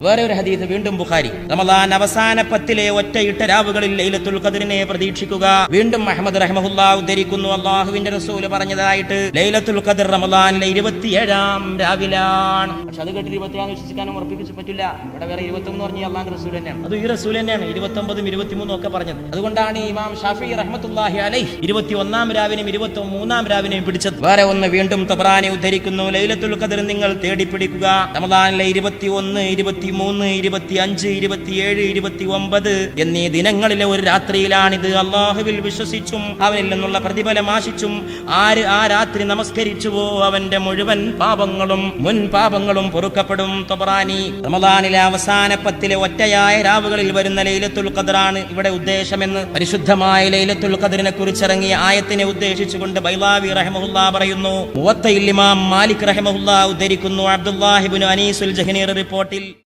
വേറെ ഒരു ഹദീസ് വീണ്ടും ബുഖാരി, റമളാൻ അവസാന 10 ഒറ്റയിട്ട രാവുകളിൽ ലൈലത്തുൽ ഖദ്റിനെ പ്രതീക്ഷിക്കുക. വീണ്ടും അഹ്മദ് റഹിമഹുല്ലാഹ് ഉദ്ധരിക്കുന്നു, അല്ലാഹുവിന്റെ റസൂൽ പറഞ്ഞതായിട്ട് ലൈലത്തുൽ ഖദ്ർ റമളാനിലെ 27-ാം രാവിലാണ്. പക്ഷെ അത് കേട്ട് 27 വിശ്വസിക്കാനും ഉറപ്പിക്കാൻ പറ്റില്ല. ഇവിടെ വേറെ 21 പറഞ്ഞ അല്ലാഹുവിന്റെ റസൂൽ തന്നെയാണ്. അത് ഈ റസൂൽ തന്നെയാണ് 29ഉം 23ഉം ഒക്കെ പറഞ്ഞത്. അതുകൊണ്ടാണ് ഇമാം ഷാഫിഈ റഹ്മത്തുള്ളാഹി അലൈഹി 21-ാം രാവിനെയും 23-ാം രാവിനെയും പിടിച്ചത്. വേറെ ഒന്ന് വീണ്ടും തബറാനി ഉദ്ധരിക്കുന്നു, ലൈലത്തുൽ ഖദ്ർ നിങ്ങൾ തേടിപ്പിടിക്കുക. റമളാനിലെ 21, 23, 25, 27, 29 എന്നീ ദിനങ്ങളിലെ ഒരു രാത്രിയിലാണിത്. അള്ളാഹുവിൽ വിശ്വസിച്ചും അവനിൽ നിന്നുള്ള പ്രതിഫലം ആശിച്ചും ആര് ആ രാത്രി നമസ്കരിച്ചുവോ അവന്റെ മുഴുവൻ പാപങ്ങളും മുൻ പാപങ്ങളും പൊറുക്കപ്പെടും. തബറാനി. റമളാനിലെ അവസാന 10 ഒറ്റയായ രാവുകളിൽ വരുന്ന ലൈലത്തുൽ ഖദ്റാണ് ഇവിടെ ഉദ്ദേശമെന്ന് പരിശുദ്ധമായ ലൈലത്തുൽ ഖദ്റിനെ കുറിച്ചിറങ്ങിയ ആയത്തിനെ ഉദ്ദേശിച്ചുകൊണ്ട് ബൈളാവി റഹിമഹുല്ലാഹ് പറയുന്നു. മുവത്തയിൽ ഇമാം മാലിക് റഹിമഹുല്ലാഹ് ഉദ്ധരിക്കുന്നു, അബ്ദുല്ലാഹി ഇബ്നു അനീസുൽ ജഹ്നി റിപ്പോർട്ടിൽ